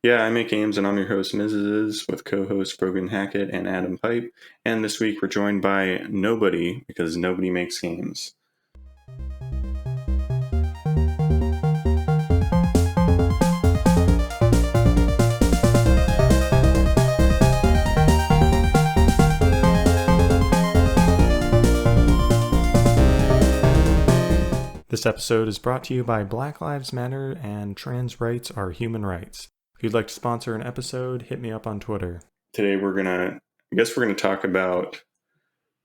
Yeah, I make games, and I'm your host, Miziziziz, with co-hosts Breogan Hackett and Adam Pype. And this week we're joined by nobody, because nobody makes games. This episode is brought to you by Black Lives Matter and Trans Rights Are Human Rights. If you'd like to sponsor an episode, hit me up on Twitter. Today we're gonna talk about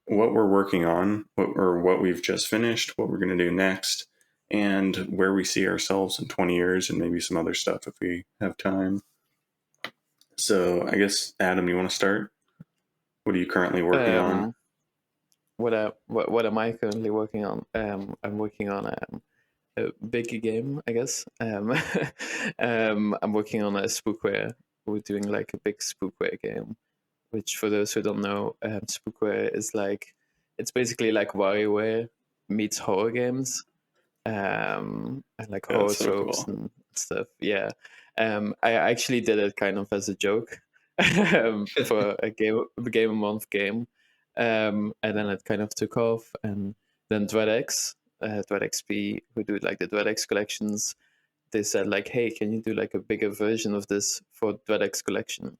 what we're working on, what we've just finished, what we're gonna do next, and where we see ourselves in 20 years, and maybe some other stuff if we have time. So I guess, Adam, you want to start? What are you currently working on? What am I currently working on? I'm working on a big game, I guess. I'm working on a spookware. We're doing like a big spookware game, which for those who don't know, spookware is it's basically like WarioWare meets horror games, and like horror tropes and stuff. Yeah, I actually did it kind of as a joke for a game a month game. And then it kind of took off, and then DreadXP, who do like the DreadX collections, they said like, hey, can you do like a bigger version of this for DreadX collection?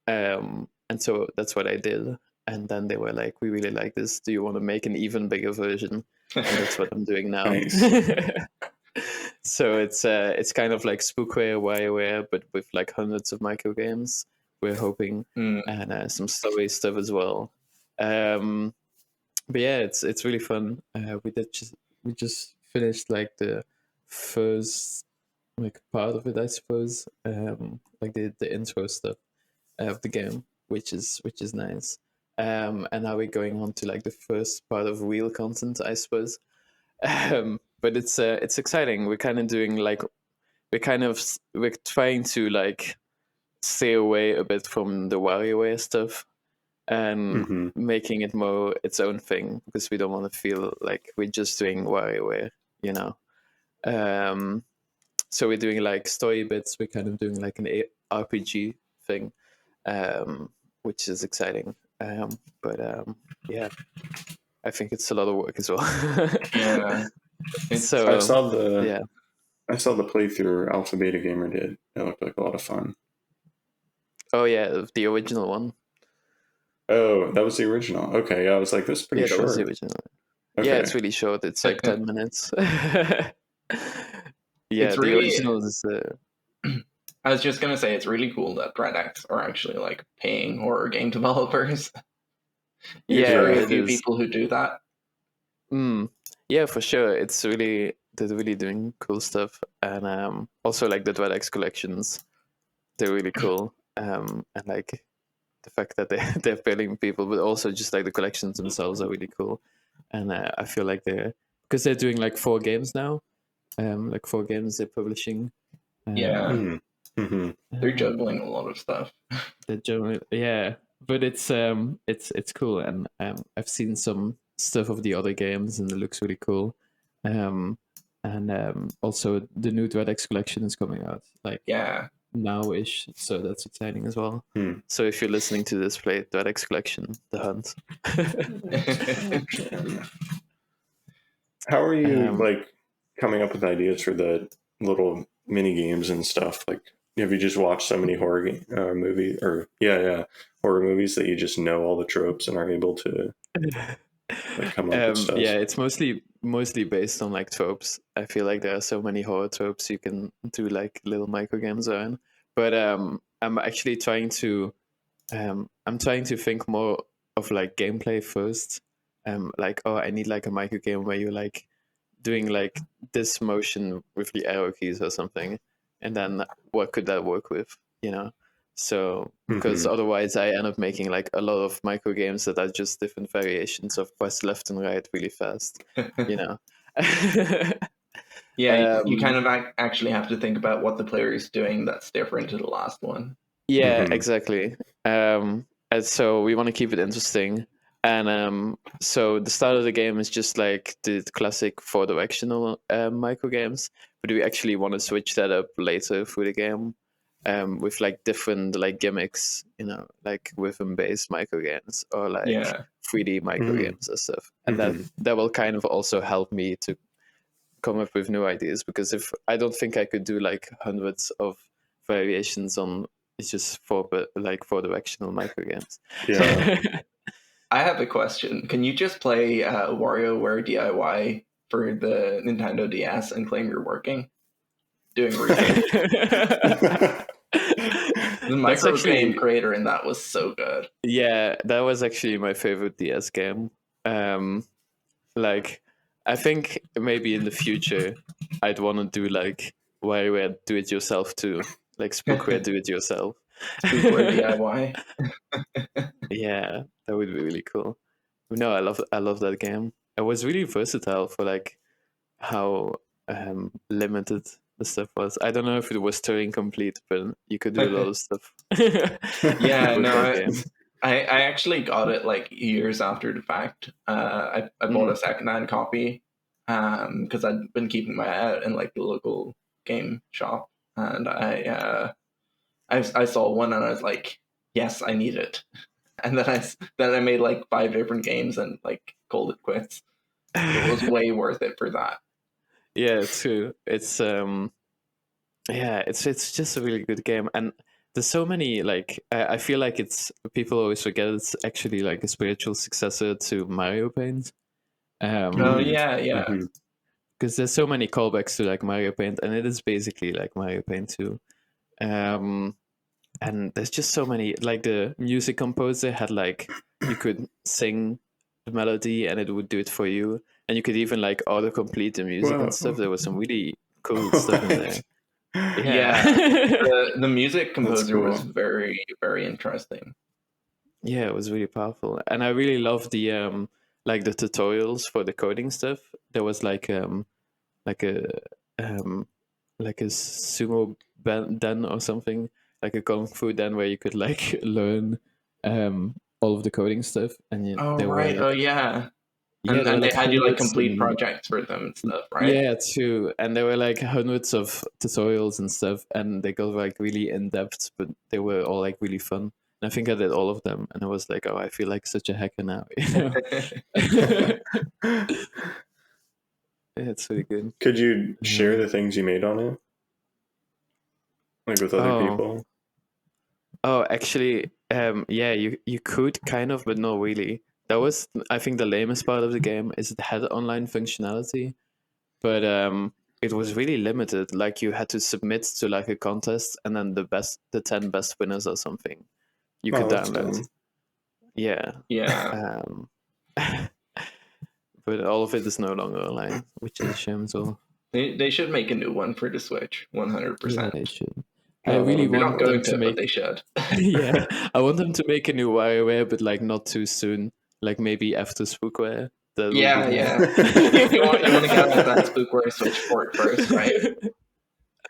And so that's what I did. And then they were like, we really like this. Do you want to make an even bigger version? And that's what I'm doing now. So it's kind of like spookware, WarioWare, but with like hundreds of micro games. We're hoping, and some story stuff as well. But yeah, it's really fun. We just finished like the first like part of it, I suppose. Like the intro stuff of the game, which is nice. And now we're going on to like the first part of real content, I suppose. But it's exciting. We're kind of doing like we're trying to like stay away a bit from the WarioWare stuff and making it more its own thing, because we don't want to feel like we're just doing WarioWare, you know. So we're doing like story bits. We're kind of doing like an RPG thing, which is exciting. But yeah, I think it's a lot of work as well. Yeah. So I saw the playthrough Alpha Beta Gamer did. It looked like a lot of fun. Oh yeah, the original one. Oh, that was the original. Okay, I was like, this is pretty short. Yeah, that was the original. Okay. Yeah, it's really short. It's like 10 minutes. Yeah, it's the original is... I was just going to say, it's really cool that DreadX are actually like paying horror game developers. Yeah, very a few people who do that. Yeah, for sure. They're really doing cool stuff. And also like the DreadX collections, they're really cool. And like the fact that they're paying people, but also just like the collections themselves are really cool. And I feel like because they're doing like 4 games now, like 4 games they're publishing. Yeah. They're juggling a lot of stuff. They're juggling, yeah, but it's cool, and I've seen some stuff of the other games, and it looks really cool. And also the new DreadX collection is coming out, like now-ish, so that's exciting as well. So if you're listening to this, play DreadX collection, The Hunt. How are you like coming up with ideas for the little mini games and stuff? Like, have you just watched so many horror movies that you just know all the tropes and are able to like come up with stuff? Yeah, it's mostly based on like tropes. I feel like there are so many horror tropes you can do like little micro games on. But I'm actually trying to think more of like gameplay first. Like, I need like a micro game where you're like doing like this motion with the arrow keys or something, and then what could that work with, you know? So because otherwise I end up making like a lot of micro games that are just different variations of press left and right really fast, you know. Yeah, you kind of actually have to think about what the player is doing that's different to the last one. Yeah, exactly. And so we want to keep it interesting. And so the start of the game is just like the classic 4-directional micro games, but we actually want to switch that up later through the game. with like different like gimmicks, like rhythm-based microgames or like Yeah. 3D microgames and stuff, and that will kind of also help me to come up with new ideas, because if I don't think I could do like hundreds of variations on it's just four directional microgames. Yeah. I have a question. Can you just play WarioWare DIY for the Nintendo DS and claim you're working? Doing research. The micro game creator in that was so good. Yeah, that was actually my favorite DS game. Like, I think maybe in the future I'd want to do like WarioWare do it yourself too, like Spookware do it yourself. Spookware DIY. Yeah, that would be really cool. No, I love that game. It was really versatile for like how limited the stuff was. I don't know if it was Turing complete, but you could do a lot of stuff. Yeah, no, I actually got it like years after the fact. I bought a secondhand copy because I'd been keeping my eye out in like the local game shop, and I saw one and I was like, yes, I need it. And then I made like 5 different games and like called it quits. It was way worth it for that. Yeah, true. It's it's just a really good game, and there's so many like I feel like it's people always forget it's actually like a spiritual successor to Mario Paint. Oh yeah. Because there's so many callbacks to like Mario Paint, and it is basically like Mario Paint too. And there's just so many, like the music composer had like you could sing the melody and it would do it for you, and you could even like autocomplete the music and stuff. There was some really cool stuff in there. Yeah. The music composer was very, very interesting. Yeah, it was really powerful, and I really loved the like the tutorials for the coding stuff. There was like a sumo den or something, like a kung fu den, where you could like learn all of the coding stuff. And and they had you like complete projects for them and stuff, right? Yeah, too. And there were like hundreds of tutorials and stuff, and they got like really in depth, but they were all like really fun. And I think I did all of them, and I was like, oh, I feel like such a hacker now. It's really good. Could you share the things you made on it? Like with other people? Oh, actually, yeah, you could kind of, but not really. That was, I think, the lamest part of the game is it had online functionality, but it was really limited. Like you had to submit to like a contest, and then the 10 best winners or something you could download. Dumb. Yeah. But all of it is no longer online, which is a shame as well. They should make a new one for the Switch, 100%. Yeah, they should. I really want them to make. But they should. Yeah, I want them to make a new WarioWare, but like not too soon. Like maybe after Spookware. Yeah. you want to get that Spookware Switch port first, right?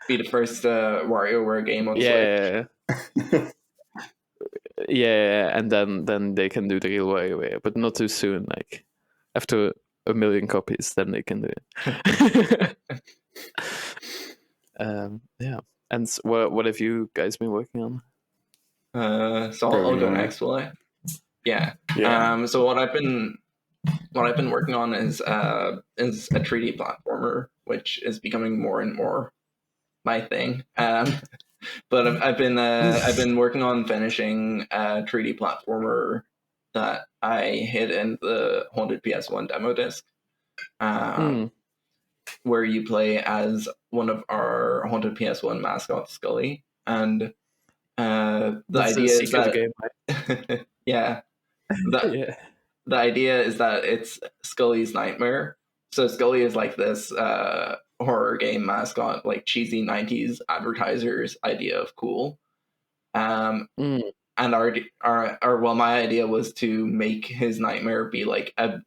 Be the first WarioWare game on Switch. Yeah, and then they can do the real WarioWare, but not too soon. Like after 1 million copies, then they can do it. Yeah. And what have you guys been working on? So I'll go next, will I? Yeah. So what I've been working on is a 3D platformer, which is becoming more and more my thing. But I've been working on finishing a 3D platformer that I hid in the Haunted PS1 demo disc, where you play as one of our Haunted PS1 mascots, Scully, and the idea is that game, right? The idea is that it's Scully's nightmare. So Scully is like this horror game mascot, like cheesy 90s advertisers idea of cool. And my idea was to make his nightmare be like a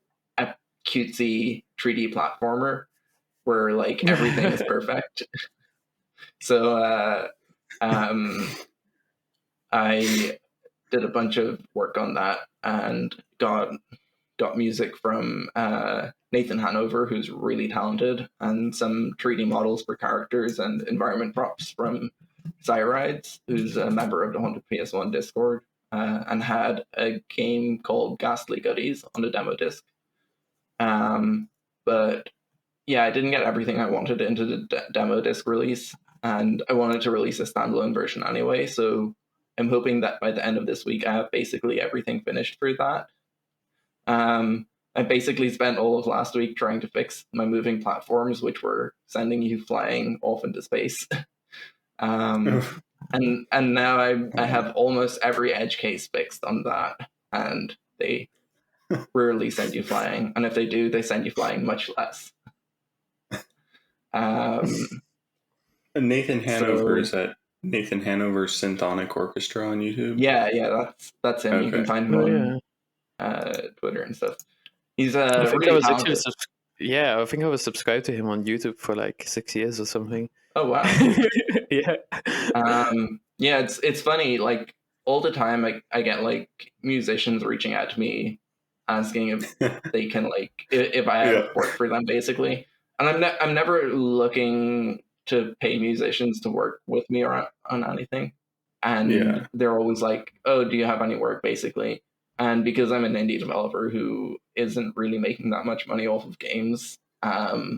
cutesy 3D platformer where like everything is perfect. So I did a bunch of work on that and got music from Nathan Hanover, who's really talented, and some 3D models for characters and environment props from Cyrides, who's a member of the Haunted PS1 Discord, and had a game called Ghastly Goodies on the demo disc. But yeah, I didn't get everything I wanted into the demo disc release, and I wanted to release a standalone version anyway, so I'm hoping that by the end of this week I have basically everything finished for that. I basically spent all of last week trying to fix my moving platforms, which were sending you flying off into space. And now I have almost every edge case fixed on that, and they rarely send you flying, and if they do, they send you flying much less. Nathan Hanover, is that Nathan Hanover Symphonic Orchestra on YouTube? Yeah, that's him. Okay. You can find him on Twitter and stuff. He's I think really I was talented. I think I was subscribed to him on YouTube for like 6 years or something. Oh wow. Yeah. Yeah, it's funny, like all the time I get like musicians reaching out to me asking if they can like if I have work for them basically. And I'm never looking to pay musicians to work with me or on anything. And they're always like, "Oh, do you have any work?" basically. And because I'm an indie developer who isn't really making that much money off of games, I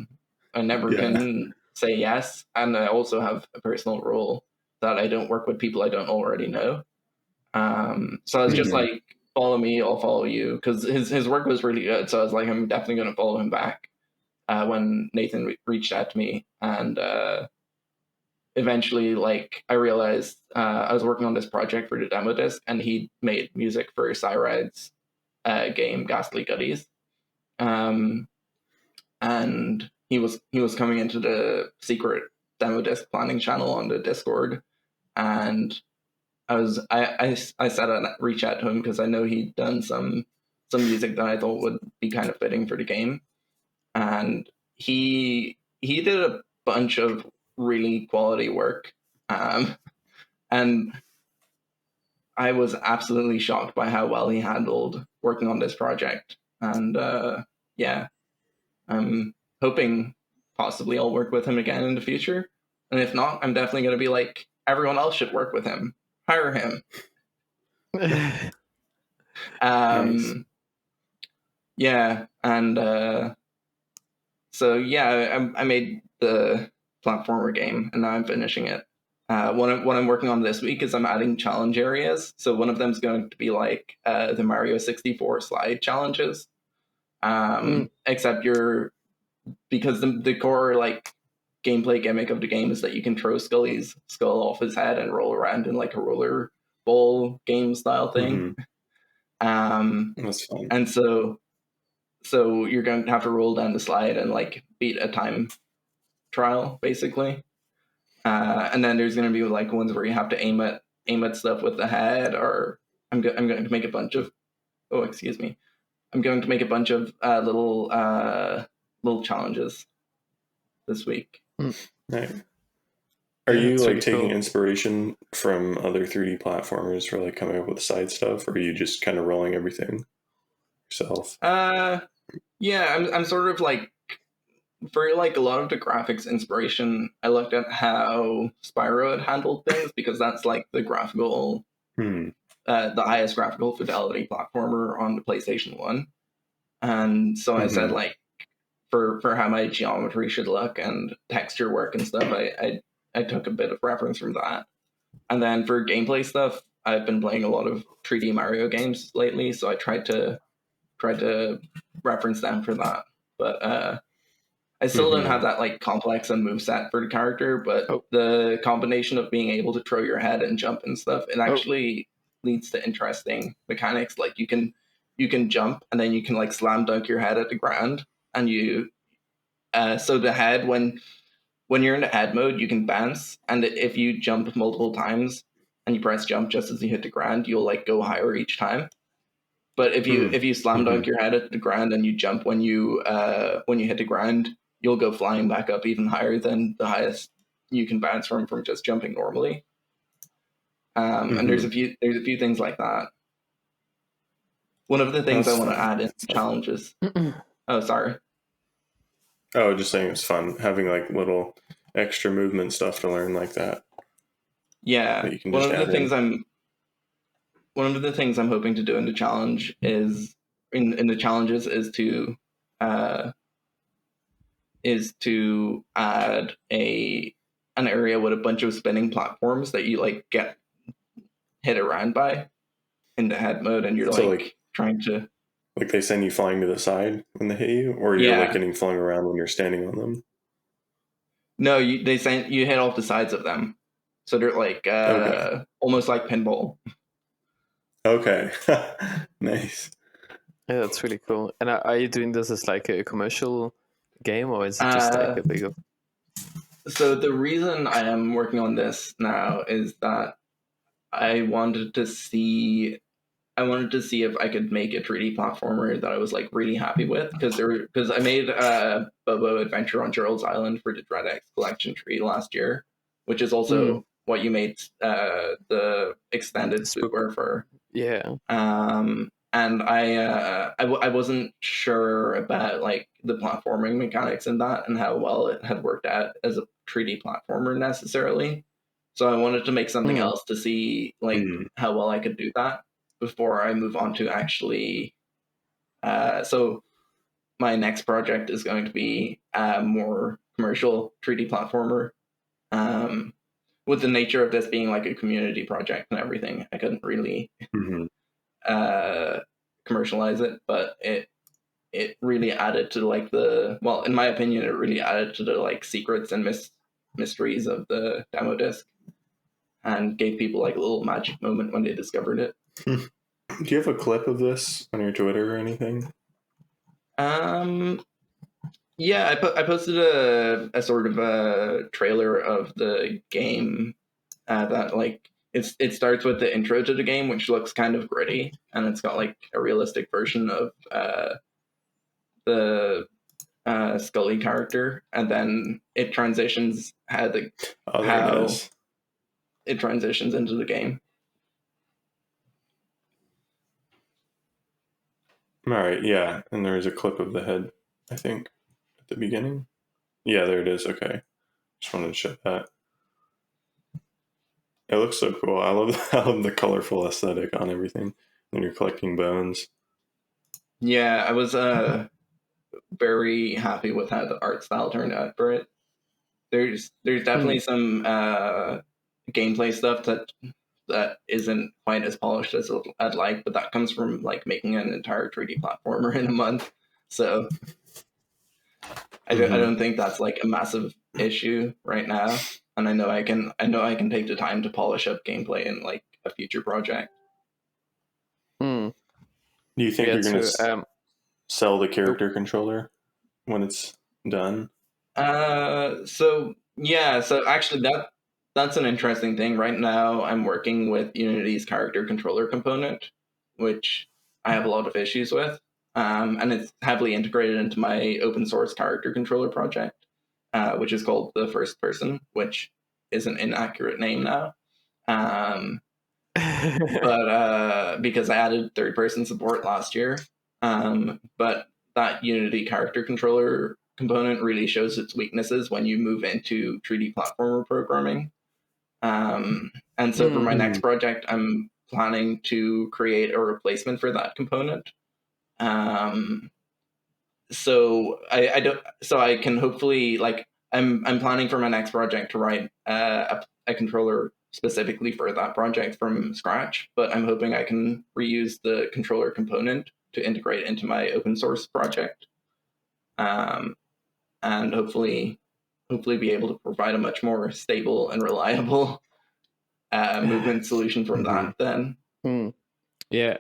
never can say yes. And I also have a personal rule that I don't work with people I don't already know. So I was just like, follow me, I'll follow you, because his work was really good. So I was like, I'm definitely going to follow him back when Nathan reached out to me. And eventually, like, I realized I was working on this project for the demo disc, and he made music for Cyride's game, Ghastly Goodies. And he was coming into the secret demo disc planning channel on the Discord, and I said I'd reach out to him because I know he'd done some music that I thought would be kind of fitting for the game, and he did a bunch of really quality work, and I was absolutely shocked by how well he handled working on this project, and I'm hoping possibly I'll work with him again in the future, and if not, I'm definitely going to be like, everyone else should work with him. Hire him. Nice. Yeah, and so yeah, I made the platformer game, and now I'm finishing it. What I'm working on this week is I'm adding challenge areas. So one of them is going to be like the Mario 64 slide challenges. Except because the core like gameplay gimmick of the game is that you can throw Scully's skull off his head and roll around in like a roller ball game style thing. That's fun. And so you're going to have to roll down the slide and like beat a time trial basically. And then there's going to be like ones where you have to aim at stuff with the head, or I'm going to make a bunch of I'm going to make a bunch of little challenges this week. Right. Are you like taking inspiration from other 3D platformers for like coming up with side stuff, or are you just kind of rolling everything yourself? Yeah, I'm sort of like, for like a lot of the graphics inspiration, I looked at how Spyro had handled things, because that's like the graphical the highest graphical fidelity platformer on the PlayStation 1. And so I said, like, for how my geometry should look and texture work and stuff, I took a bit of reference from that. And then for gameplay stuff, I've been playing a lot of 3D Mario games lately, so I tried to reference them for that. But I still don't have that like complex and moveset for the character, but the combination of being able to throw your head and jump and stuff, it actually leads to interesting mechanics. Like you can jump, and then you can like slam dunk your head at the ground, and you so the head, when you're in the head mode, you can bounce, and if you jump multiple times and you press jump just as you hit the ground, you'll like go higher each time. But if you slam dunk your head at the ground and you jump when you hit the ground, you'll go flying back up even higher than the highest you can bounce from just jumping normally. And there's a few things like that. One of the things I want to add in challenges. Oh, sorry. Oh, just saying it's fun having like little extra movement stuff to learn like that. Yeah, that you can just add in. one of the things I'm hoping to do in the challenge is in the challenges uh, is to add an area with a bunch of spinning platforms that you like get hit around by in the head mode, and you're So like trying to like they send you flying to the side when they hit you, or you're like yeah. getting flung around when you're standing on them. No, they send you hit off the sides of them, so they're like Okay. almost like pinball. Okay. Nice. Yeah, that's really cool. And are you doing this as like a commercial game, or is it just like Uh, a bigger? so the reason I am working on this now is that I wanted to see if I could make a 3D platformer that I was like really happy with, because I made a Bobo Adventure on Gerald's Island for the DreadX collection tree last year, which is also what you made the extended spookware for. Yeah. And I wasn't sure about like the platforming mechanics in that and how well it had worked out as a 3D platformer necessarily. So I wanted to make something else to see like how well I could do that before I move on to actually. So my next project is going to be a more commercial 3D platformer. With the nature of this being like a community project and everything, I couldn't really commercialize it, but it really added to like in my opinion, it really added to the like secrets and mysteries of the demo disc, and gave people like a little magic moment when they discovered it. Do you have a clip of this on your Twitter or anything? Yeah, I posted a sort of a trailer of the game that like it starts with the intro to the game, which looks kind of gritty, and it's got like a realistic version of the Scully character, and then it transitions how nice. it transitions into the game. All right, yeah, and there is a clip of the head, I think, at the beginning. Yeah, there it is. Okay, just wanted to show that. It looks so cool. I love the colorful aesthetic on everything when you're collecting bones. Yeah, I was very happy with how the art style turned out for it. There's definitely some gameplay stuff that isn't quite as polished as I'd like, but that comes from like making an entire 3D platformer in a month. So I don't think that's like a massive issue right now, and I know I can take the time to polish up gameplay in like a future project. Do you think you're going to sell the character controller when it's done? So actually that's an interesting thing. Right now I'm working with Unity's character controller component, which I have a lot of issues with. And it's heavily integrated into my open source character controller project, which is called the First Person, which is an inaccurate name now. But because I added third person support last year, but that Unity character controller component really shows its weaknesses when you move into 3D platformer programming. And so for my next project, I'm planning to create a replacement for that component. So I can hopefully like I'm planning for my next project to write a controller specifically for that project from scratch, but I'm hoping I can reuse the controller component to integrate into my open source project, and hopefully be able to provide a much more stable and reliable movement solution from that then. Yeah,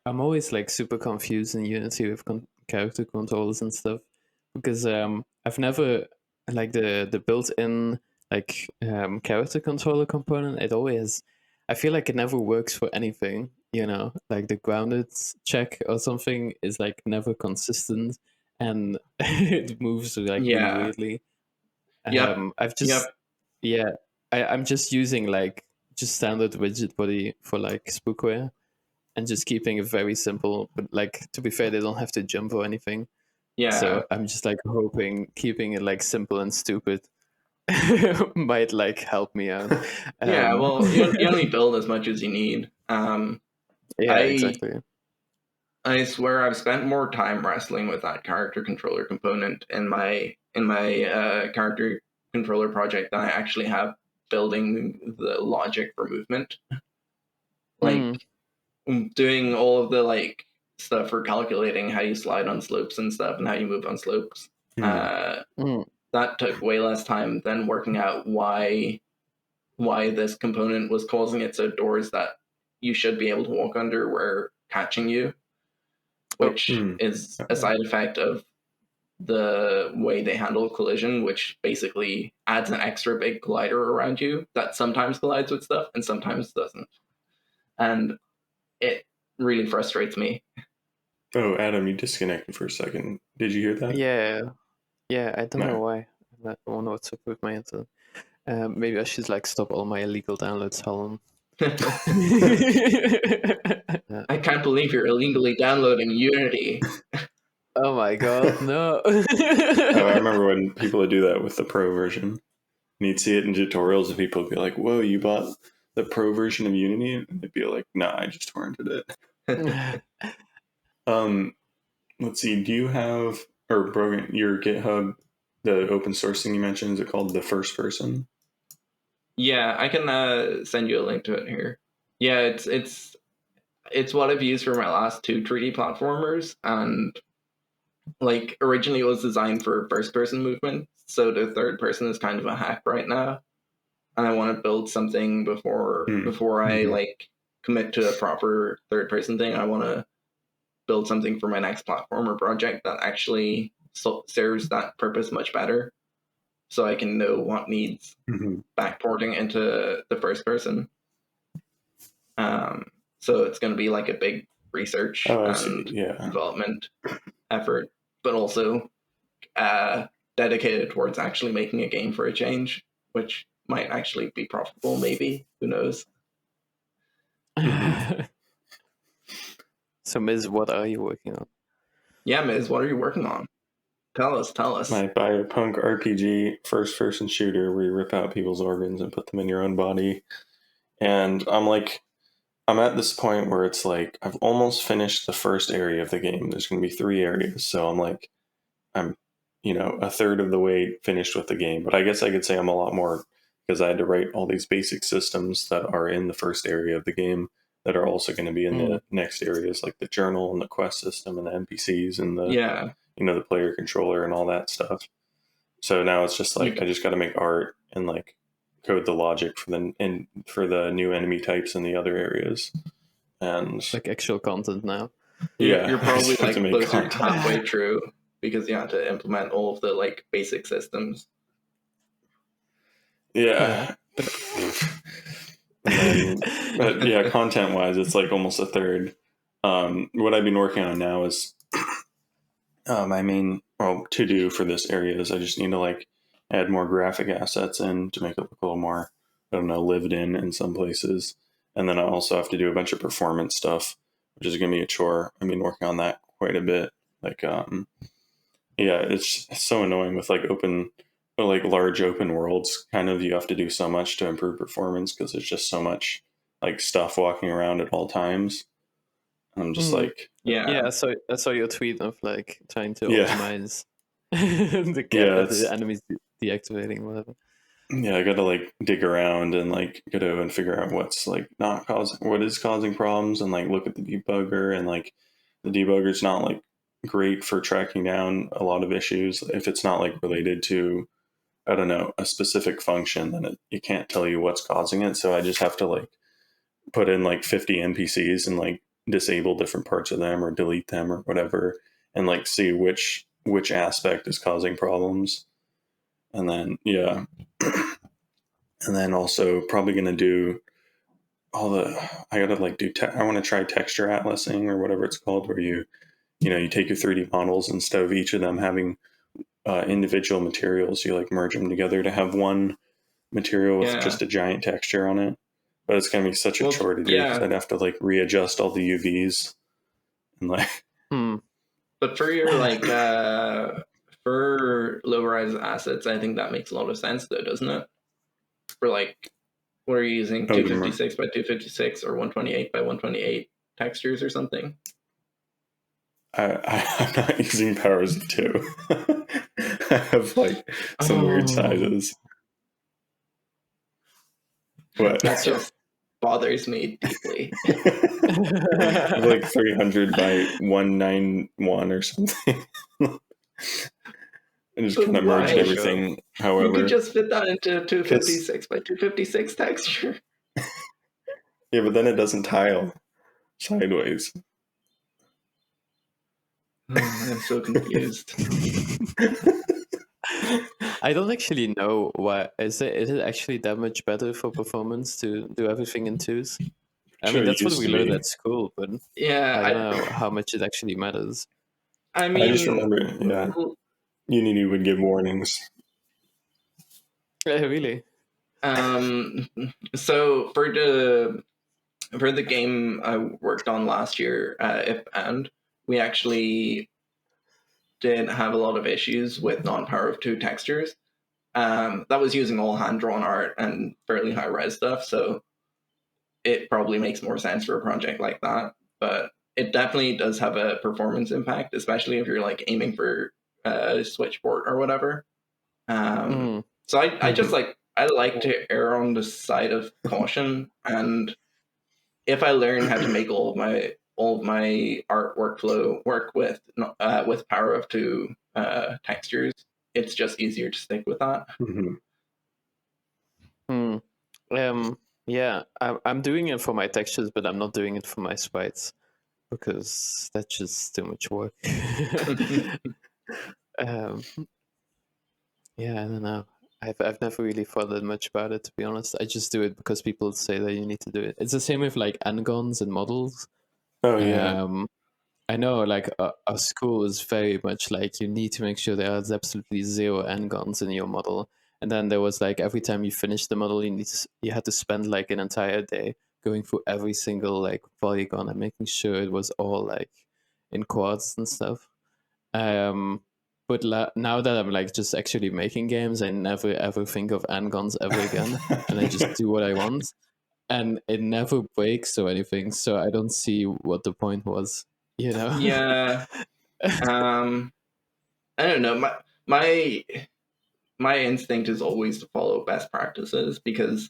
I'm always like super confused in Unity with character controls and stuff, because I've never like the built-in like character controller component. It always, I feel like it never works for anything, you know, like the grounded check or something is like never consistent, and it moves like really weirdly. I've just I'm just using like just standard widget body for like spookware, and just keeping it very simple. But like, to be fair, they don't have to jump or anything. Yeah. So I'm just like keeping it like simple and stupid. might like help me out. Yeah, well, you only build as much as you need. Yeah, I exactly. I swear I've spent more time wrestling with that character controller component in my character controller project than I actually have building the logic for movement. Like doing all of the like stuff for calculating how you slide on slopes and stuff and how you move on slopes. That took way less time than working out why this component was causing it so doors that you should be able to walk under were catching you, which is a side effect of the way they handle collision, which basically adds an extra big collider around you that sometimes collides with stuff and sometimes doesn't. And it really frustrates me. Oh, Adam, you disconnected for a second. Did you hear that? Yeah, I don't know why. I don't know what's up with my internet. Maybe I should like stop all my illegal downloads. Hold on. I can't believe you're illegally downloading Unity. Oh my god, no. I remember when people would do that with the pro version. And you'd see it in tutorials and people would be like, whoa, you bought the pro version of Unity? And they'd be like, nah, I just torrented it. Let's see, do you have, or Breogan, your GitHub, the open source thing you mentioned, is it called the first person? Yeah, I can send you a link to it here. Yeah, it's what I've used for my last 2 3D platformers, and like originally it was designed for first person movement, so the third person is kind of a hack right now, and I want to build something before I like commit to a proper third person thing. I want to build something for my next platformer project that actually serves that purpose much better, so I can know what needs backporting into the first person. So it's going to be like a big research and development effort, but also dedicated towards actually making a game for a change, which might actually be profitable, maybe. Who knows? So, Miz, what are you working on? Yeah, Miz, what are you working on? Tell us. My biopunk RPG first-person shooter where you rip out people's organs and put them in your own body. And I'm at this point where it's like, I've almost finished the first area of the game. There's going to be 3 areas. So I'm a third of the way finished with the game. But I guess I could say I'm a lot more, because I had to write all these basic systems that are in the first area of the game that are also going to be in the next areas, like the journal and the quest system and the NPCs and the the player controller and all that stuff. So now it's just like I just got to make art and like code the logic for the new enemy types in the other areas, and like actual content now. You're probably like closer to halfway through because you have to implement all of the like basic systems. Yeah. But yeah, content wise, it's like almost a third. What I've been working on now is my main to do for this area is I just need to like add more graphic assets in to make it look a little more, I don't know, lived in some places. And then I also have to do a bunch of performance stuff, which is going to be a chore. I've been working on that quite a bit. Like, it's so annoying with like large open worlds. Kind of, you have to do so much to improve performance because there's just so much like stuff walking around at all times. And I'm just like, I saw your tweet of like trying to optimize the enemies deactivating, whatever. Yeah, I gotta like dig around and like go and figure out what's like what is causing problems, and like look at the debugger, and like the debugger's not like great for tracking down a lot of issues if it's not like related to, I don't know, a specific function. Then it can't tell you what's causing it. So I just have to like put in like 50 NPCs and like disable different parts of them or delete them or whatever, and like see which aspect is causing problems. And then and then also probably going to do I want to try texture atlasing or whatever it's called, where you take your 3D models, instead of each of them having individual materials, you like merge them together to have one material with just a giant texture on it. But it's going to be such a chore to do because I'd have to like readjust all the UVs and like. But for your like for low-rise assets, I think that makes a lot of sense, though, doesn't it? For like, what are you using? 256 by 256 or 128 by 128 textures or something? I'm not using powers of 2. I have like some weird sizes. What? That just bothers me deeply. Like 300 by 191 or something. And just kind of merged everything. However, you could just fit that into 256 by 256 texture. Yeah, but then it doesn't tile sideways. I'm so confused. I don't actually know why. Is it actually that much better for performance to do everything in 2s? I mean, that's what we learned at school, but yeah, I don't know how much it actually matters. I mean, I just remember, Unity would give warnings. Really? So for the game I worked on last year, we actually did have a lot of issues with non-power of 2 textures. That was using all hand-drawn art and fairly high-res stuff, so it probably makes more sense for a project like that. But it definitely does have a performance impact, especially if you're like aiming for a switchboard or whatever. So I just I like to err on the side of caution, and if I learn how to make all of my art workflow work with power of 2 textures, it's just easier to stick with that. Yeah, I'm doing it for my textures, but I'm not doing it for my sprites because that's just too much work. Yeah, I don't know. I've never really thought that much about it, to be honest. I just do it because people say that you need to do it. It's the same with like n-gons and models. Oh yeah. I know, like our school is very much like you need to make sure there is absolutely 0 n-gons in your model. And then there was like every time you finish the model, you had to spend like an entire day going through every single like polygon and making sure it was all like in quads and stuff. But now that I'm like just actually making games, I never ever think of n-gons ever again, and I just do what I want, and it never breaks or anything. So I don't see what the point was, you know? Yeah. I don't know. My instinct is always to follow best practices, because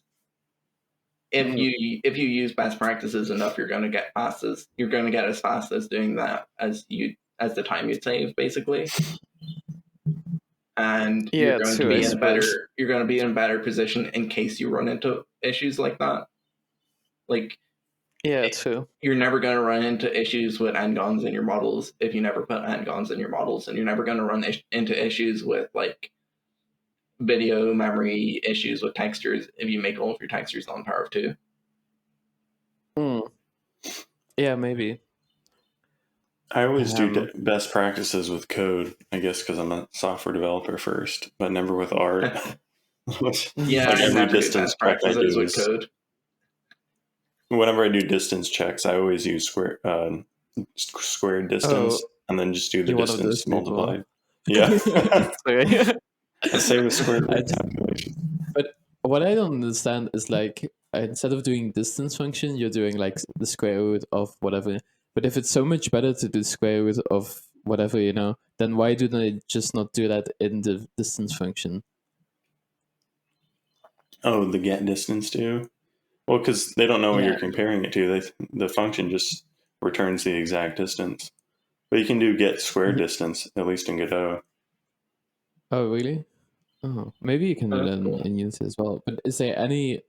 if you use best practices enough, you're going to get as fast as doing that as the time you save, basically. And you're going to be in a better position in case you run into issues like that. Like, yeah, true. You're never going to run into issues with n-gons in your models if you never put n-gons in your models, and you're never going to run into issues with like video memory issues with textures if you make all of your textures on power of 2. Yeah, maybe. I always do best practices with code, I guess, because I'm a software developer first, but never with art. Yeah, like every distance check I do with code. Whenever I do distance checks, I always use square distance, and then just do the distance multiplied. Yeah. Same with square root calculation. But what I don't understand is like, instead of doing distance function, you're doing like the square root of whatever. But if it's so much better to do square root of whatever, then why do they just not do that in the distance function? Oh, the get distance too? Well, because they don't know what you're comparing it to. The function just returns the exact distance. But you can do get square distance, at least in Godot. Oh, really? Oh, maybe you can do that in Unity as well. But is there any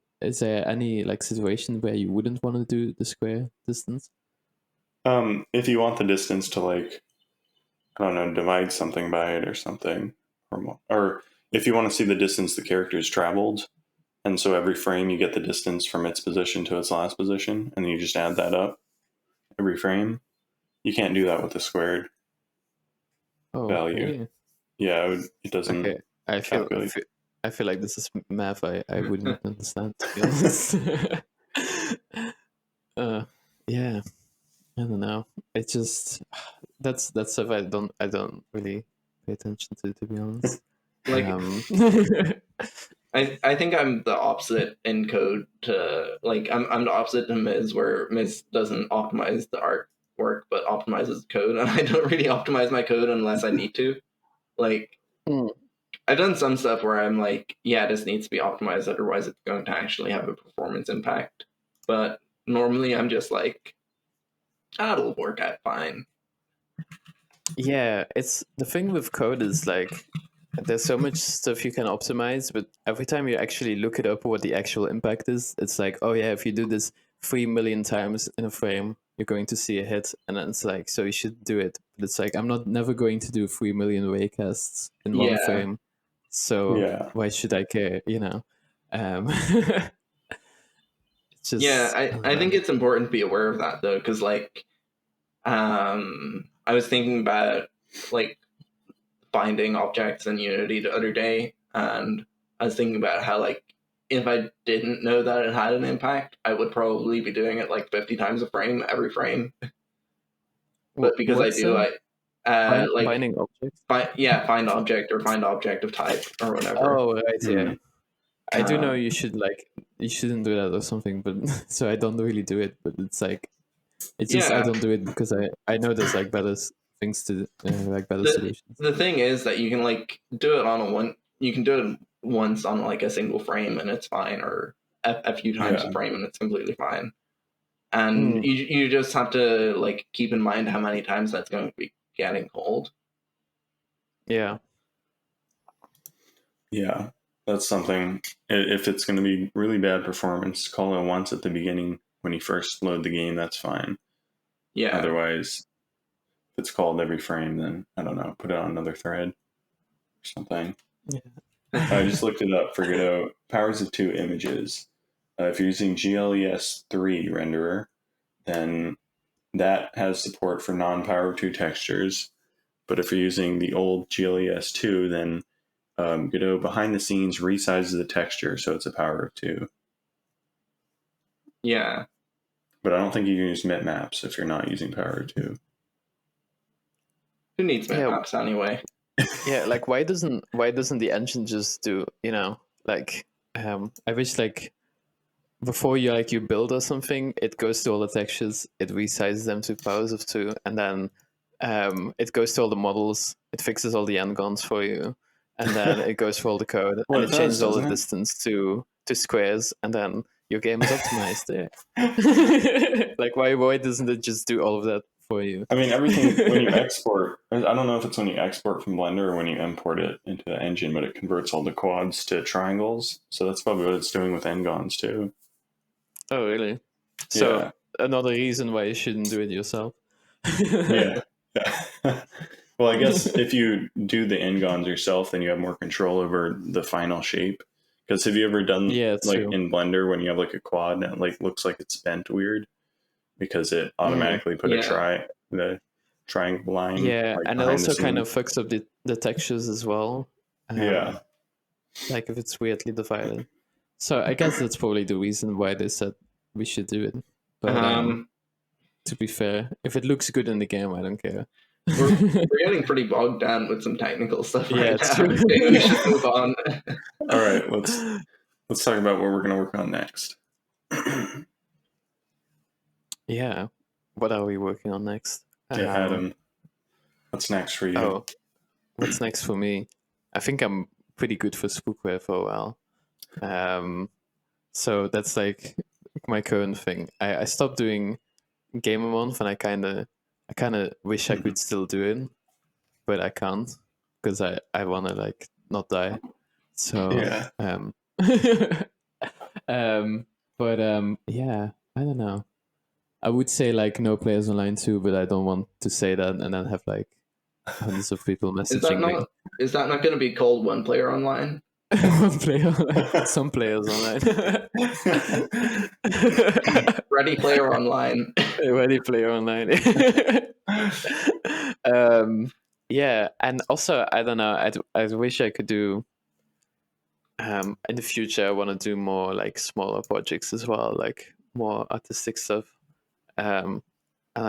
like situation where you wouldn't want to do the square distance? If you want the distance to, like, I don't know, divide something by it or something, or if you want to see the distance the character's traveled, and so every frame you get the distance from its position to its last position, and then you just add that up every frame. You can't do that with the squared value. Really? Yeah, it doesn't. Okay. I feel like this is math I wouldn't understand, to be honest. Yeah, I don't know. It's just that's stuff I don't really pay attention to be honest. Like, I think I'm the opposite in code to, like, I'm the opposite to Miz, where Miz doesn't optimize the artwork but optimizes the code, and I don't really optimize my code unless I need to. Like, I've done some stuff where I'm like, yeah, this needs to be optimized, otherwise it's going to actually have a performance impact. But normally I'm just like, that'll work out fine. Yeah, it's the thing with code is like there's so much stuff you can optimize, but every time you actually look it up what the actual impact is, it's like, oh yeah, if you do this 3 million times in a frame, you're going to see a hit, and then it's like, so you should do it. But it's like, I'm never going to do 3 million waycasts in one frame, so why should I care? You know. It's just, I think it's important to be aware of that though, because like, I was thinking about like finding objects in Unity the other day, and I was thinking about how, like, if I didn't know that it had an impact, I would probably be doing it like 50 times a frame, every frame. But because I do, like finding objects. Find object or find object of type or whatever. Oh right, yeah. I do know you shouldn't do that or something, but so I don't really do it. But it's like, it's just I don't do it because I know there's like better things to like better solutions. The thing is that you can like do it you can do it once on like a single frame and it's fine, or a few times a frame and it's completely fine. And you just have to like keep in mind how many times that's going to be getting called. Yeah. Yeah, that's something. If it's going to be really bad performance, call it once at the beginning when you first load the game. That's fine. Yeah. Otherwise, if it's called every frame, then I don't know, put it on another thread or something. Yeah. I just looked it up for Godot. Powers of 2 images. If you're using GLES 3 renderer, then that has support for non-Power of 2 textures. But if you're using the old GLES 2, then Godot behind the scenes resizes the texture, so it's a Power of 2. Yeah. But I don't think you can use bitmaps if you're not using Power of 2. Who needs bitmaps anyway? Yeah, like why doesn't the engine just do, you know, like I wish like before you build or something, it goes to all the textures, it resizes them to powers of 2, and then it goes to all the models, it fixes all the endgons for you, and then it goes for all the code, and it changes all the distance to squares, and then your game is optimized there. Like why doesn't it just do all of that for you? I mean, everything when you export, I don't know if it's when you export from Blender or when you import it into the engine, but it converts all the quads to triangles. So that's probably what it's doing with Ngons too. Oh, really? So another reason why you shouldn't do it yourself. Yeah. Well, I guess if you do the Ngons yourself, then you have more control over the final shape. Because have you ever done true. In Blender when you have like a quad and it like looks like it's bent weird? Because it automatically put the triangle line. Yeah, like, and it also kind of fucks up the textures as well. Like if it's weirdly divided. So I guess that's probably the reason why they said we should do it. But to be fair, if it looks good in the game, I don't care. We're getting pretty bogged down with some technical stuff right it's now. True. Maybe we should move on. All right, let's talk about what we're going to work on next. Yeah, what are we working on next? Yeah, Adam, what's next for you? Oh, what's next for me? I think I'm pretty good for Spookware for a while. So that's like my current thing. I stopped doing Game a Month, and I kind of wish I could still do it, but I can't because I want to like not die. So yeah. Yeah, I don't know. I would say like no players online too, but I don't want to say that and then have like hundreds of people messaging me. Is that not going to be called One Player Online? One player online. Some players online. Ready Player Online. Ready Player Online. Yeah, and also I don't know. I wish I could do. In the future, I want to do more like smaller projects as well, like more artistic stuff. I don't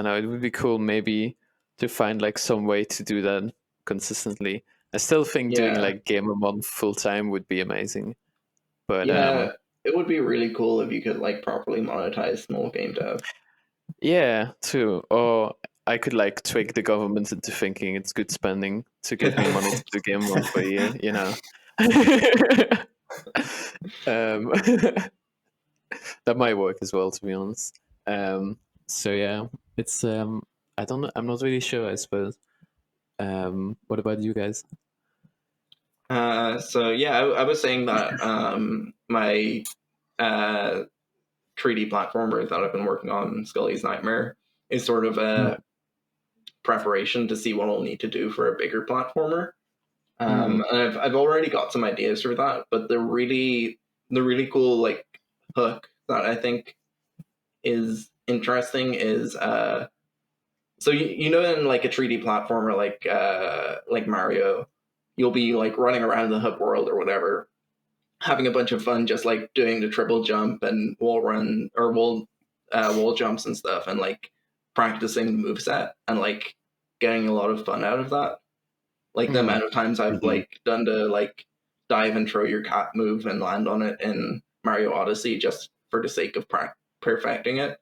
know. It would be cool maybe to find like some way to do that consistently. I still think doing like game a month full time would be amazing. But it would be really cool if you could like properly monetize small game dev. Yeah, too. Or I could like trick the government into thinking it's good spending to give me money to do game one for a year, you know. That might work as well, to be honest. So yeah, it's I don't know. I'm not really sure. I suppose. What about you guys? So yeah, I was saying that my 3D platformer that I've been working on, Scully's Nightmare, is sort of a preparation to see what I'll need to do for a bigger platformer. And I've already got some ideas for that, but the really cool like hook that I think is interesting is so you know, in like a 3D platformer like Mario, you'll be like running around the hub world or whatever, having a bunch of fun, just like doing the triple jump and wall run or wall jumps and stuff, and like practicing the moveset and like getting a lot of fun out of that. Like the amount of times I've like done to like dive and throw your cat move and land on it in Mario Odyssey just for the sake of perfecting it.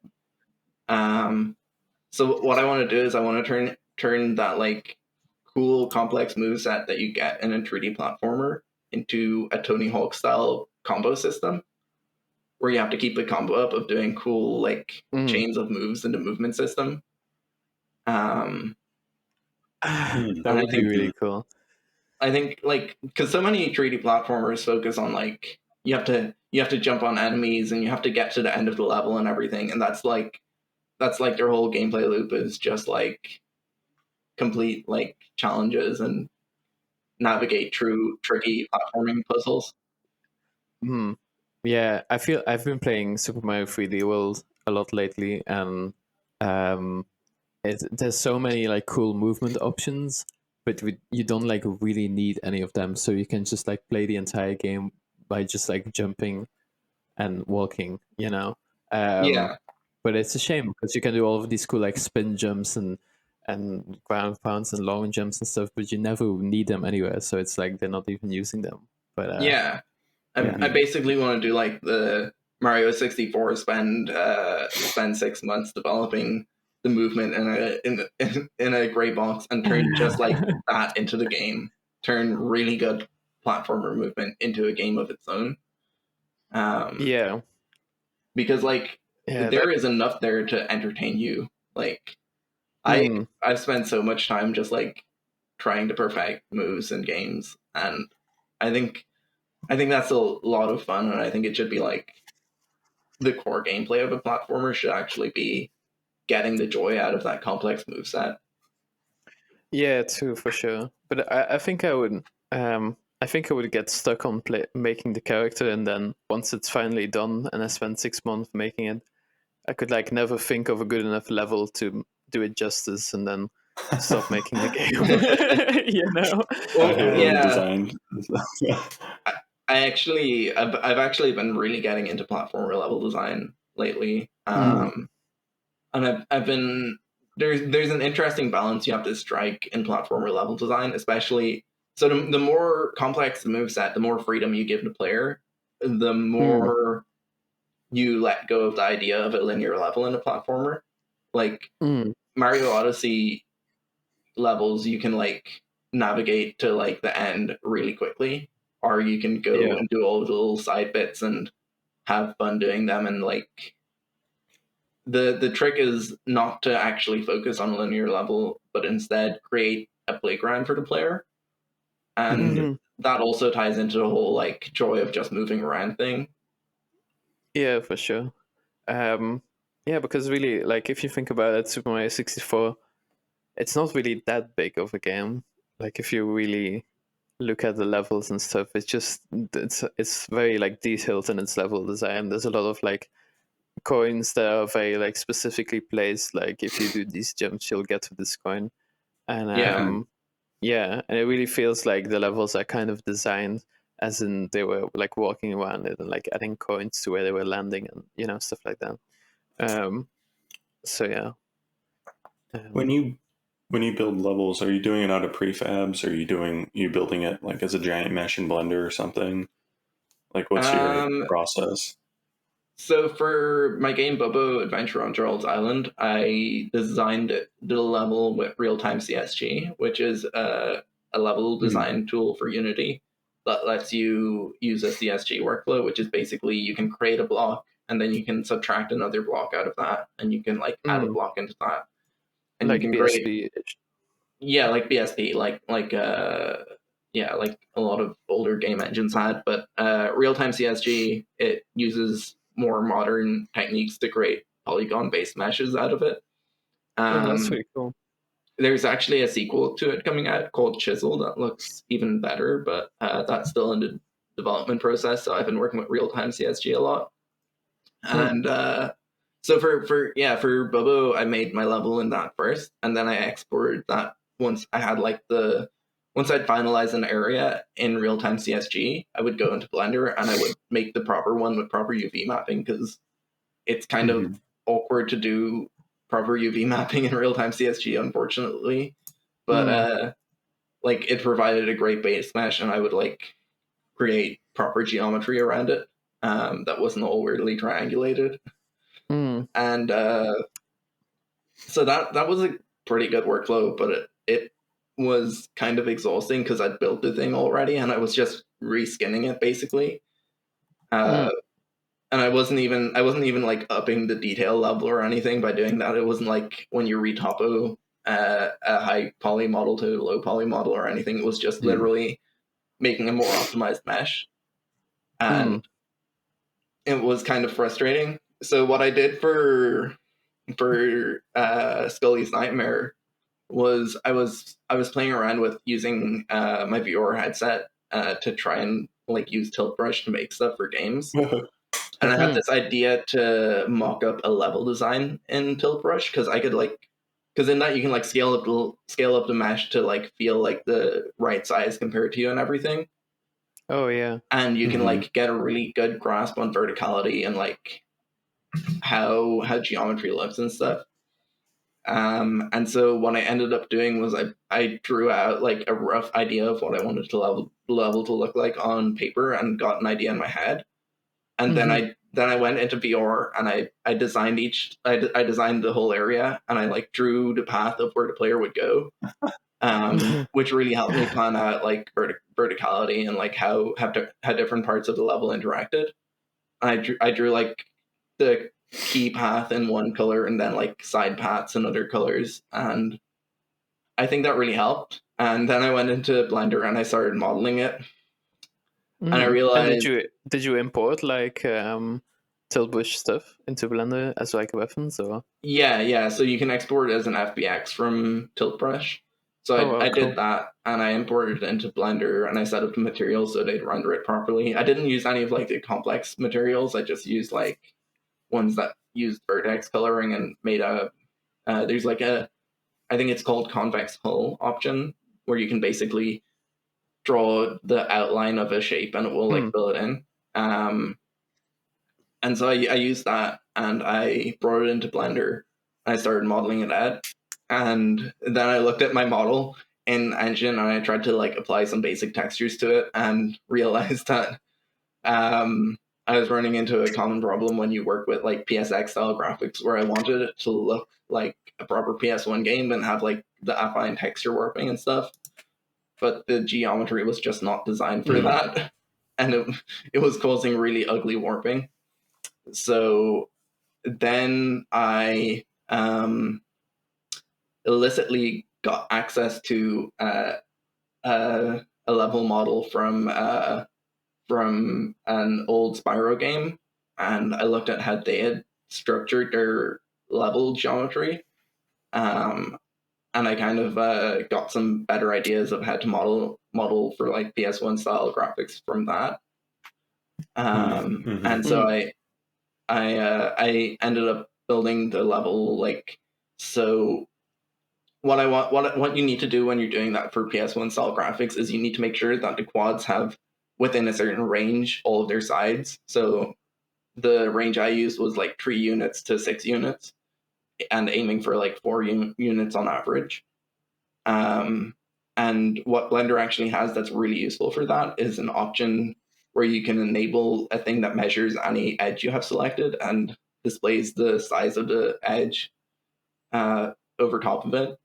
So what I want to do is I want to turn that like cool complex moveset that you get in a 3D platformer into a Tony Hawk style combo system where you have to keep the combo up of doing cool like chains of moves in the movement system. That would be really cool. I think like because so many 3D platformers focus on like you have to jump on enemies and you have to get to the end of the level and everything, and that's like their whole gameplay loop is just like complete like challenges and navigate through tricky platforming puzzles. Yeah, I feel I've been playing Super Mario 3D World a lot lately, and there's so many like cool movement options, but you don't like really need any of them, so you can just like play the entire game by just like jumping and walking, you know. But it's a shame because you can do all of these cool like spin jumps and ground pounds and long jumps and stuff, but you never need them anywhere, so it's like they're not even using them. But I basically want to do like the Mario 64 spend 6 months developing the movement in a gray box and turn just like that into the game. Turn really good platformer movement into a game of its own. Because like there is enough there to entertain you. Like I've spent so much time just like trying to perfect moves in games, and I think that's a lot of fun, and I think it should be like the core gameplay of a platformer should actually be getting the joy out of that complex moveset. Yeah, too, for sure. But I think I would get stuck on making the character, and then once it's finally done and I spent 6 months making it, I could like never think of a good enough level to do it justice, and then stop making the game. You know? Design. I've actually been really getting into platformer level design lately, and I've been there's an interesting balance you have to strike in platformer level design, especially so the more complex the moveset, the more freedom you give the player, the more you let go of the idea of a linear level in a platformer. Like Mario Odyssey levels, you can like navigate to like the end really quickly, or you can go and do all the little side bits and have fun doing them. And like the trick is not to actually focus on a linear level, but instead create a playground for the player. And that also ties into the whole like joy of just moving around thing. Yeah, for sure. Because really, like if you think about it, Super Mario 64, it's not really that big of a game. Like if you really look at the levels and stuff, it's very like detailed in its level design. There's a lot of like coins that are very like specifically placed. Like if you do these jumps, you'll get to this coin, and and it really feels like the levels are kind of designed as in they were like walking around it and like adding coins to where they were landing and stuff like that. So yeah. When you When you build levels, are you doing it out of prefabs? Or you building it like as a giant mesh in Blender or something? Like, what's your process? So for my game Bobo Adventure on Gerald's Island, I designed the level with real-time CSG, which is a level design tool for Unity that lets you use a CSG workflow, which is basically you can create a block and then you can subtract another block out of that, and you can like add a block into that, and like you can BSP. Yeah, like BSP, like yeah, like a lot of older game engines had, but real-time CSG, it uses more modern techniques to create polygon-based meshes out of it. That's pretty cool. There's actually a sequel to it coming out called Chisel that looks even better, but that's still in the development process. So I've been working with real-time CSG a lot, and so for Bobo, I made my level in that first, and then I exported that once I'd finalized an area in real-time CSG, I would go into Blender and I would make the proper one with proper UV mapping, because it's kind of awkward to do proper UV mapping in real-time CSG, unfortunately. But like it provided a great base mesh, and I would like create proper geometry around it that wasn't overly triangulated. And so that was a pretty good workflow, but it was kind of exhausting because I'd built the thing already and I was just reskinning it basically. And I wasn't even like upping the detail level or anything by doing that. It wasn't like when you retopo a high poly model to low poly model or anything. It was just literally making a more optimized mesh, and it was kind of frustrating. So what I did for Scully's Nightmare was I was playing around with using my VR headset to try and like use Tilt Brush to make stuff for games. And I had this idea to mock up a level design in Tilt Brush, because I could because in that you can like scale up the mesh to like feel like the right size compared to you and everything. Oh yeah. And you can like get a really good grasp on verticality and like how geometry looks and stuff. And so what I ended up doing was I drew out like a rough idea of what I wanted the level to look like on paper, and got an idea in my head. And then I went into VR and I designed I designed the whole area, and I like drew the path of where the player would go, which really helped me plan out like verticality and like how different parts of the level interacted. I drew like the key path in one color and then like side paths in other colors, and I think that really helped. And then I went into Blender and I started modeling it. And I realized... And did you import like Tilt Brush stuff into Blender as like weapons, or? Yeah. So you can export it as an FBX from Tilt Brush. So I did that, and I imported it into Blender, and I set up the materials so they'd render it properly. I didn't use any of like the complex materials. I just used like ones that used vertex coloring and made there's like I think it's called convex hull option, where you can basically draw the outline of a shape and it will like fill it in. And so I used that, and I brought it into Blender, and I started modeling it out. And then I looked at my model in Engine, and I tried to like apply some basic textures to it, and realized that I was running into a common problem when you work with like PSX style graphics, where I wanted it to look like a proper PS1 game and have like the affine texture warping and stuff. But the geometry was just not designed for that. And it was causing really ugly warping. So then I illicitly got access to a level model from an old Spyro game, and I looked at how they had structured their level geometry, and I kind of got some better ideas of how to model for like PS1 style graphics from that. And so I ended up building the level like so. What you need to do when you're doing that for PS1 style graphics is you need to make sure that the quads have within a certain range all of their sides. So the range I used was like 3 units to 6 units, and aiming for like 4 units on average. And what Blender actually has that's really useful for that is an option where you can enable a thing that measures any edge you have selected and displays the size of the edge over top of it.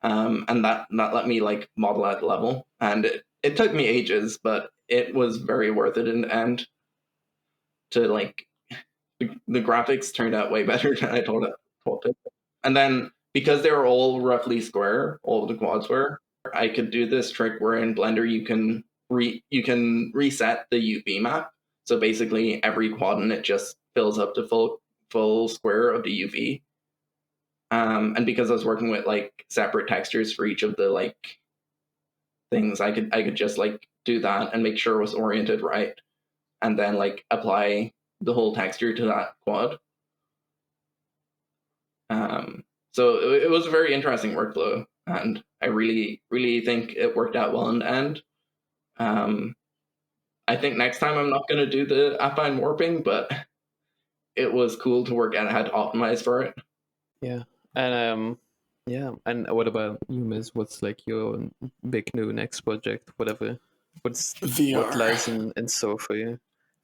And that let me like model out the level. And it took me ages, but it was very worth it in the end. To like, the graphics turned out way better than I thought it. And then because they were all roughly square, all of the quads were, I could do this trick where in Blender you can reset the UV map. So basically every quadrant just fills up the full square of the UV. And because I was working with like separate textures for each of the like things, I could just like do that and make sure it was oriented right, and then like apply the whole texture to that quad. So it was a very interesting workflow, and I really, really think it worked out well in the end. I think next time I'm not going to do the affine warping, but it was cool to work out how to optimize for it. Yeah, and and what about you, Miz? What's like your big new next project? Whatever, what lies in store for you?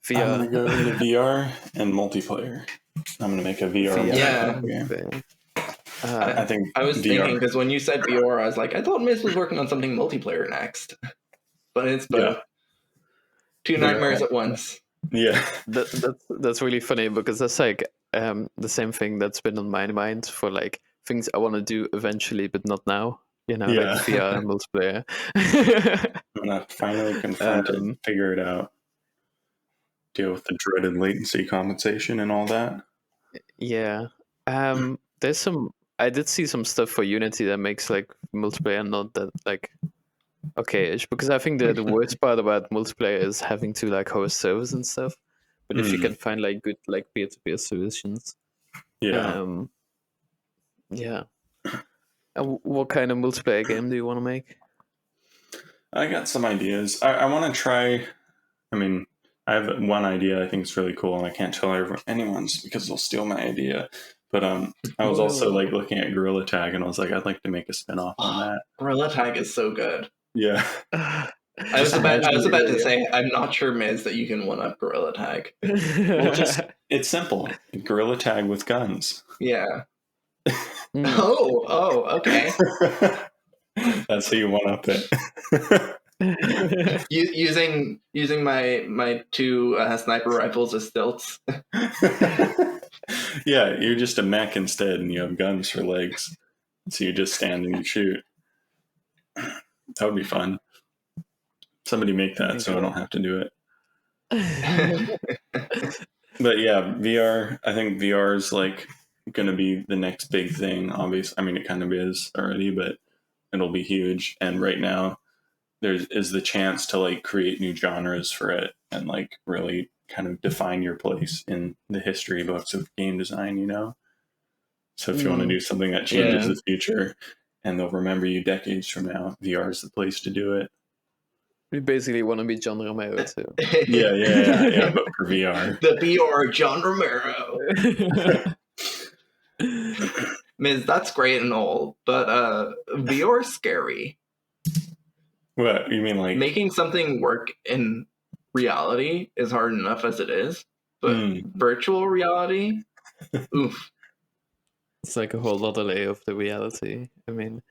VR. I'm gonna go into VR and multiplayer. I'm gonna make a VR game. I think I was thinking, because when you said VR, I was like, I thought Miz was working on something multiplayer next, but it's both. Two nightmares at once. Yeah, that's really funny, because that's like the same thing that's been on my mind for like things I want to do eventually, but not now. You know, like VR and multiplayer. I'm gonna finally confront it and figure it out. Deal with the dreaded latency compensation and all that. Yeah. There's some. I did see some stuff for Unity that makes like multiplayer not that like okay-ish, because I think the worst part about multiplayer is having to like host servers and stuff. But if you can find like good like peer-to-peer solutions, yeah. What kind of multiplayer game do you want to make? I got some ideas. I want to try. I mean, I have one idea I think is really cool, and I can't tell anyone's because they'll steal my idea. But I was also like looking at Gorilla Tag, and I was like, I'd like to make a spinoff on that. Gorilla Tag is so good. Yeah. I was about to say, I'm not sure, Miz, that you can one up Gorilla Tag. Well, it's simple. Gorilla Tag with guns. Yeah. Oh, okay. That's how you one up it. using my two sniper rifles as stilts. Yeah, you're just a mech instead, and you have guns for legs, so you just stand and you shoot. That would be fun. Somebody make that so I don't have to do it. But yeah, VR. I think VR is like going to be the next big thing. Obviously, I mean it kind of is already, but it'll be huge. And right now, there is the chance to like create new genres for it and like really kind of define your place in the history books of game design. You know. So if you want to do something that changes the future, and they'll remember you decades from now, VR is the place to do it. We basically want to be John Romero too. Yeah, but for VR. The VR John Romero. Miz, that's great and all, but VR is scary. What? You mean like... Making something work in reality is hard enough as it is, but virtual reality? Oof. It's like a whole other layer of the reality. I mean,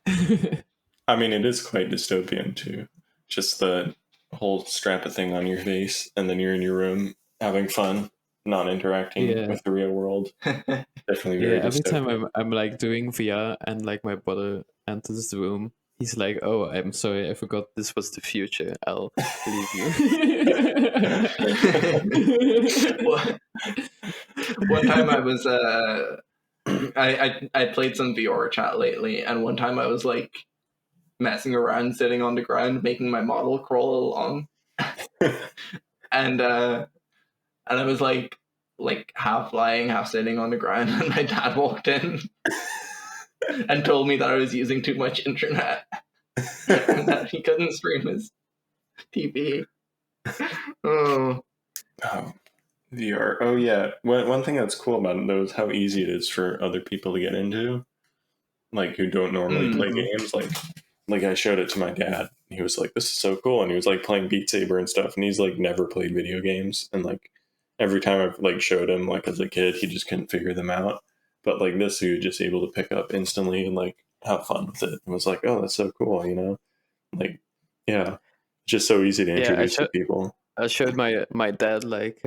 it is quite dystopian too. Just the whole strap a thing on your face, and then you're in your room having fun, not interacting with the real world. Definitely very every dystopian. time I'm like doing VR and like my brother enters the room, he's like, "Oh, I'm sorry, I forgot this was the future. I'll leave you." One time I was I played some VR chat lately, and one time I was like messing around sitting on the ground making my model crawl along. and I was like half lying, half sitting on the ground, and my dad walked in and told me that I was using too much internet and that he couldn't stream his TV. VR. Oh yeah. One thing that's cool about it though is how easy it is for other people to get into. like who don't normally play games. Like I showed it to my dad. He was like, "This is so cool," and he was like playing Beat Saber and stuff. And he's like never played video games, and like every time I've like showed him like as a kid, he just couldn't figure them out. But like this, he was just able to pick up instantly and like have fun with it. And was like, "Oh, that's so cool," you know? Like, yeah, it's just so easy to introduce to people. I showed my dad like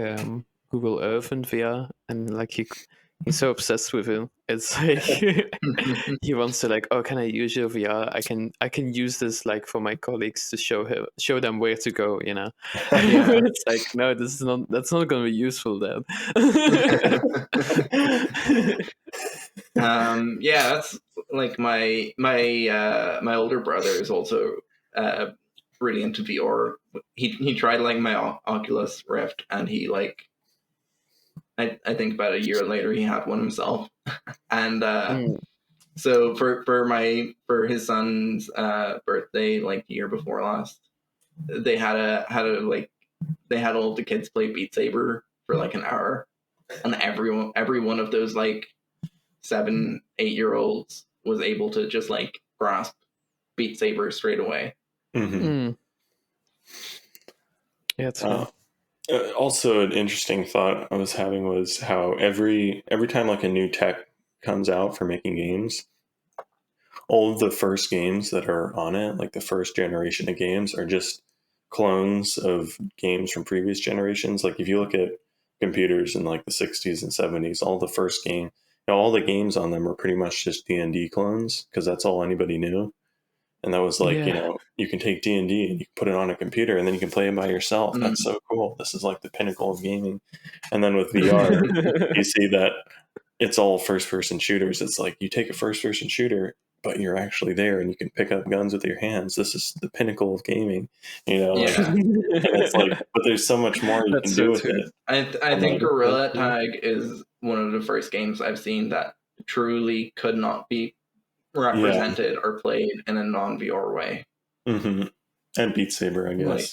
Google Earth in VR, and like he's so obsessed with it. It's like he wants to like, oh, can I use your VR? I can use this like for my colleagues to show them where to go. You know, it's like no, that's not going to be useful then. Yeah, that's like my older brother is also really into VR. He tried like my Oculus Rift, and he like I think about a year later he had one himself. And so for his son's birthday, like the year before last, they had all the kids play Beat Saber for like an hour, and every one of those like 7-8 year olds was able to just like grasp Beat Saber straight away. Yeah, it's also an interesting thought I was having was how every time like a new tech comes out for making games, all of the first games that are on it, like the first generation of games, are just clones of games from previous generations. Like if you look at computers in like the 60s and 70s, all the first game, all the games on them were pretty much just D&D clones because that's all anybody knew. And that was like, you can take D&D and you can put it on a computer and then you can play it by yourself. That's so cool. This is like the pinnacle of gaming. And then with VR, you see that it's all first-person shooters. It's like you take a first-person shooter, but you're actually there and you can pick up guns with your hands. This is the pinnacle of gaming, you know? Like, and it's like, but there's so much more you can do with it. I think Gorilla Tag is one of the first games I've seen that truly could not be represented or played in a non-VR way. And Beat Saber, I guess, like,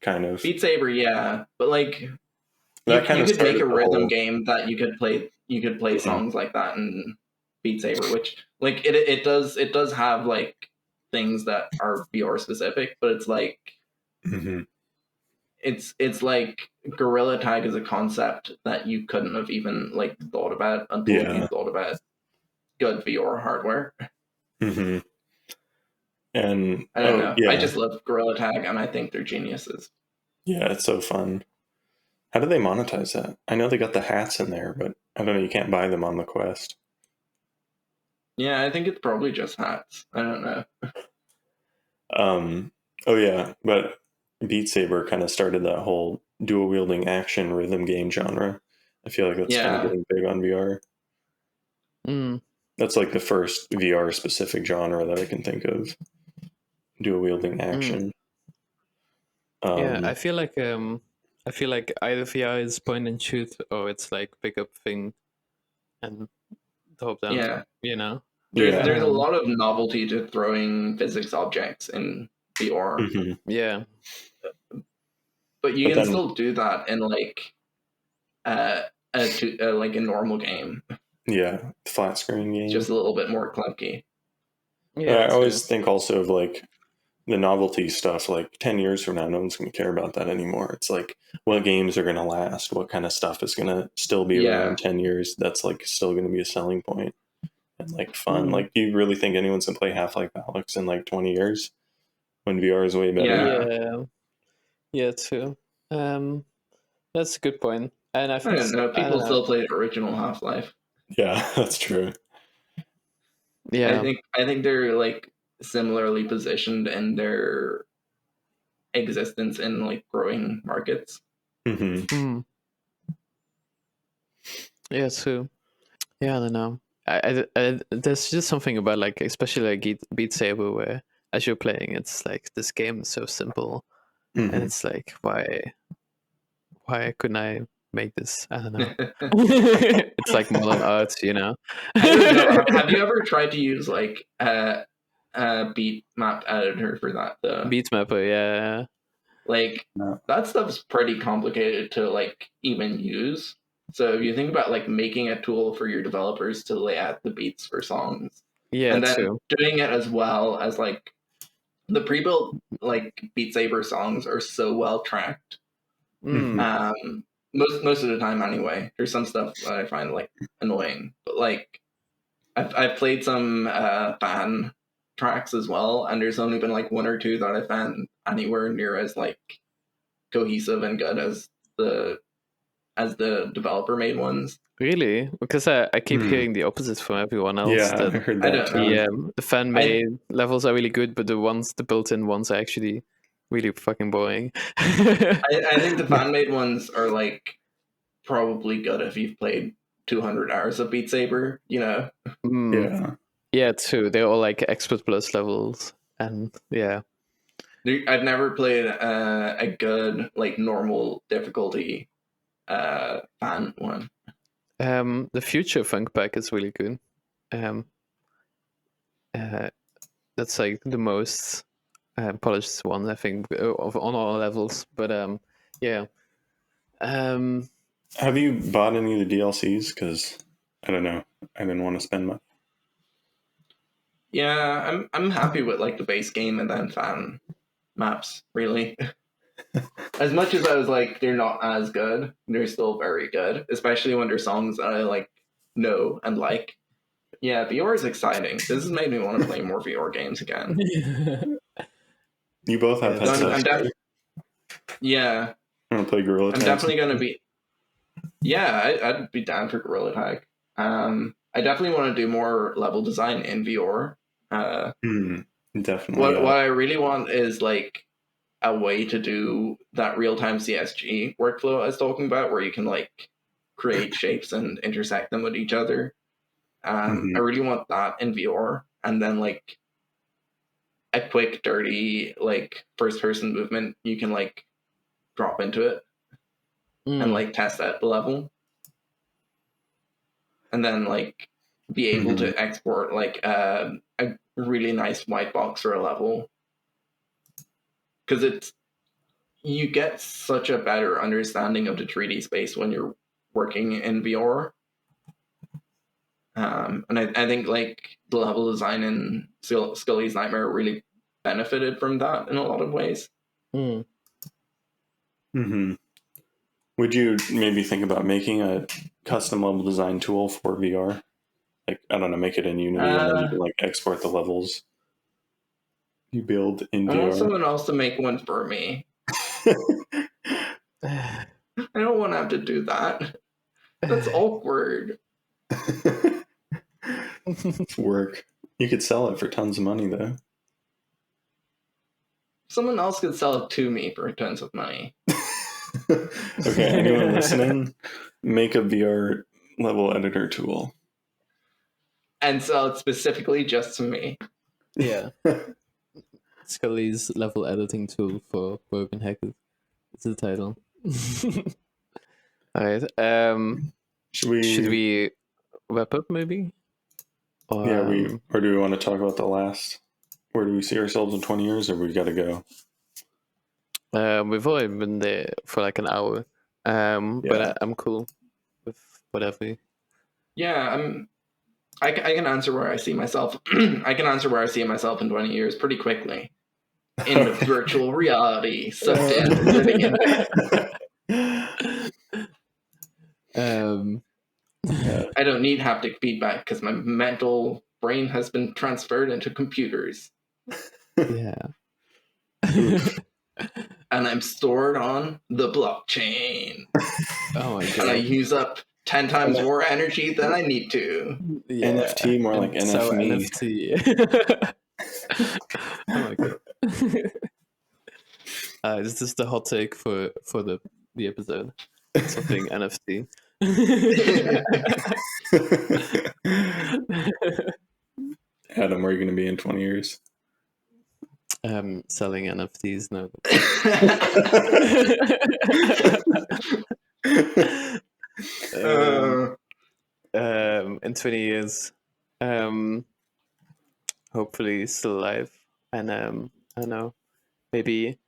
kind of. Beat Saber, yeah, but like you could make a rhythm game that you could play songs like that in Beat Saber, which like it does have like things that are VR specific, but it's like it's like Gorilla Tag is a concept that you couldn't have even like thought about until you thought about good VR hardware. And I don't know. Yeah. I just love Gorilla Tag, and I think they're geniuses. Yeah, it's so fun. How do they monetize that? I know they got the hats in there, but I don't know. You can't buy them on the Quest. Yeah, I think it's probably just hats. I don't know. Oh yeah, but Beat Saber kind of started that whole dual wielding action rhythm game genre. I feel like that's kind of getting big on VR. That's like the first VR specific genre that I can think of. Dual wielding action. I feel like either VR is point and shoot or it's like pick up thing and top down. Yeah, you know. There's a lot of novelty to throwing physics objects in VR. Yeah, but you can still do that in like like a normal game. Yeah, flat screen game. Just a little bit more clunky. Yeah, I always think also of like the novelty stuff. Like 10 years from now, no one's going to care about that anymore. It's like what games are going to last, what kind of stuff is going to still be around in 10 years. That's like still going to be a selling point and like fun. Like, do you really think anyone's going to play Half-Life Alyx in like 20 years when VR is way better? Yeah, too. That's a good point. And I don't know. People still play the original Half-Life. Yeah, that's true. Yeah, I think they're like similarly positioned in their existence in like growing markets. Yeah, too. Yeah, I don't know. I there's just something about like, especially like Beat Saber, where as you're playing, it's like this game is so simple, and it's like why couldn't I make this? I don't know. It's like modern art, you know. I don't know. Have you ever tried to use like beat map editor for that though? Beat mapper, yeah. Like that stuff's pretty complicated to like even use. So if you think about like making a tool for your developers to lay out the beats for songs, Yeah, and then too. doing it as well as like the pre-built like Beat Saber songs are so well tracked. Most of the time anyway. There's some stuff that I find like annoying, but like I've played some fan tracks as well, and there's only been like one or two that I found anywhere near as like cohesive and good as the developer made ones. Really? Because I keep hearing the opposite from everyone else. Yeah, that I heard that. I don't know. the fan made levels are really good, but the built-in ones are actually really fucking boring. I think the fan made ones are like probably good if you've played 200 hours of Beat Saber, you know. Yeah, too. They're all like expert plus levels, and yeah. I've never played a good like normal difficulty fan one. The Future Funk pack is really good. That's like the most polished one, I think, on all levels. But yeah. Have you bought any of the DLCs? Because I don't know, I didn't want to spend much. Yeah, I'm happy with like the base game and then fan maps. Really, as much as I was like they're not as good, they're still very good, especially when they're songs that I like know and like. Yeah, VR is exciting. This has made me want to play more VR games again. You both have headsets. Yeah. I want to play Gorilla Tag. I'm definitely going to be... Yeah, I'd be down for Gorilla Tag. I definitely want to do more level design in VR. Definitely. What I really want is like a way to do that real-time CSG workflow I was talking about, where you can like create shapes and intersect them with each other. I really want that in VR, and then like a quick, dirty, like first-person movement you can like drop into it and like test out the level, and then like be able to export like a really nice white box for a level, because you get such a better understanding of the 3D space when you're working in VR. And I think like the level design in Scully's Nightmare really benefited from that in a lot of ways. Would you maybe think about making a custom level design tool for VR? Like, I don't know, make it in Unity and then you can like export the levels you build in VR. I want someone else to make one for me. I don't want to have to do that. That's awkward. It's work. You could sell it for tons of money, though. Someone else could sell it to me for tons of money. Okay, anyone listening, make a VR level editor tool. And sell it specifically just to me. Yeah. Scully's level editing tool for Breogan Hackett. It's the title. Alright. Should we wrap up maybe? Or do we want to talk about the last? Where do we see ourselves in 20 years, or we got to go? We've already been there for like an hour. But I'm cool with whatever. Yeah, I can answer where I see myself. I can answer where I see myself in 20 years pretty quickly. In the virtual reality, sucked in, living in it. I don't need haptic feedback because my mental brain has been transferred into computers. Yeah. And I'm stored on the blockchain. Oh my god. And I use up 10 times more energy than I need to. Yeah. NFT, more like NFMe. So NFT. Oh my god. This is the hot take for the episode. Something NFT. Adam, where are you going to be in 20 years? Selling NFTs now. In 20 years, hopefully still alive, and I don't know, maybe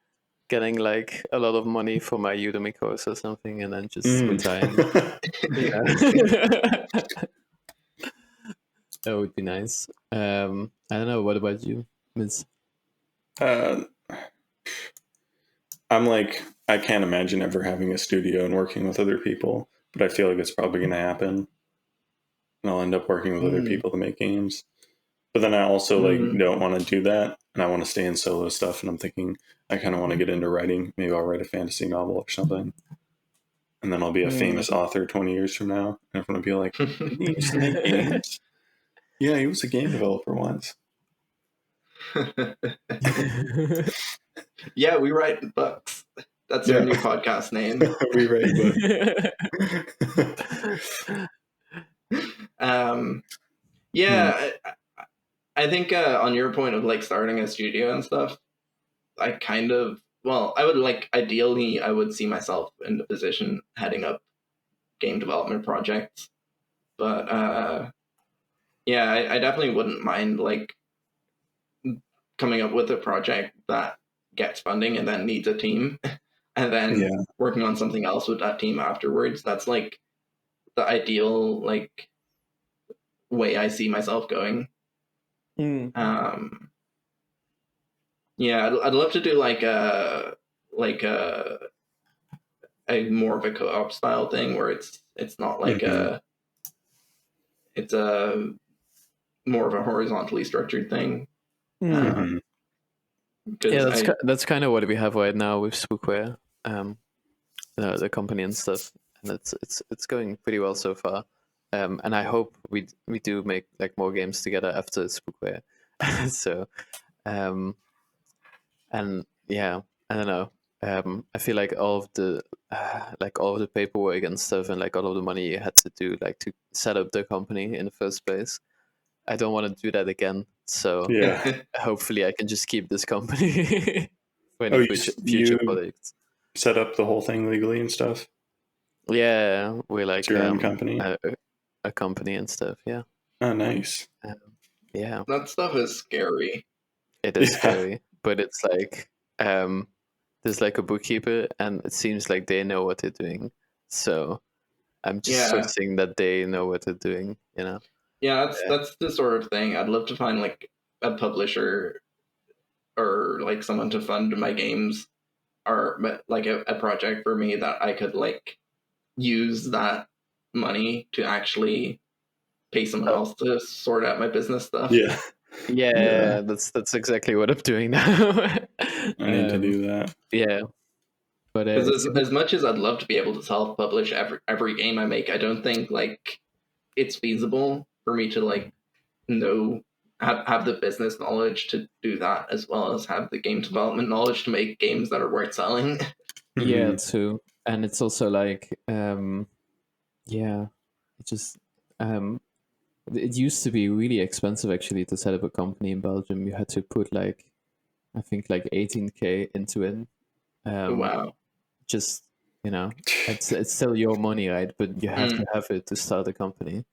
getting like a lot of money for my Udemy course or something, and then just retiring. That would be nice. I don't know. What about you, Miz? Uh, I'm like, I can't imagine ever having a studio and working with other people, but I feel like it's probably going to happen. And I'll end up working with other people to make games. But then I also don't want to do that, and I want to stay in solo stuff. And I'm thinking I kind of want to get into writing. Maybe I'll write a fantasy novel or something, and then I'll be a famous author 20 years from now. And everyone will be like, "Didn't he used to make games? Yeah, he was a game developer once." Yeah, we write books. That's our new podcast name. We write books. Yeah, I think on your point of like starting a studio and stuff, I would ideally I would see myself in the position heading up game development projects, but yeah, I definitely wouldn't mind like coming up with a project that gets funding and then needs a team and then working on something else with that team afterwards. That's like the ideal like way I see myself going. Yeah, I'd love to do like a more of a co-op style thing where it's not like it's a more of a horizontally structured thing. Yeah, that's kind of what we have right now with Spookware, the company and stuff, and it's going pretty well so far. And I hope we do make like more games together after Spookware. So, and yeah, I don't know. I feel like all of the paperwork and stuff, and like all of the money you had to do like to set up the company in the first place, I don't want to do that again. So hopefully I can just keep this company for any future projects. Set up the whole thing legally and stuff? Yeah, we're like it's your own company? A company and stuff, yeah. Oh, nice. Yeah. That stuff is scary. It is scary, but it's like there's like a bookkeeper and it seems like they know what they're doing. So I'm just trusting that they know what they're doing, you know? Yeah, that's the sort of thing. I'd love to find like a publisher or like someone to fund my games or like a project for me that I could like use that money to actually pay someone else to sort out my business stuff. Yeah, that's exactly what I'm doing now. I need to do that. Yeah. But as much as I'd love to be able to self-publish every game I make, I don't think like it's feasible for me to like have the business knowledge to do that as well as have the game development knowledge to make games that are worth selling. Yeah, too. And it's also like it used to be really expensive actually to set up a company in Belgium. You had to put like I think like 18K into it. Wow. Just, you know, it's still your money, right? But you have to have it to start a company.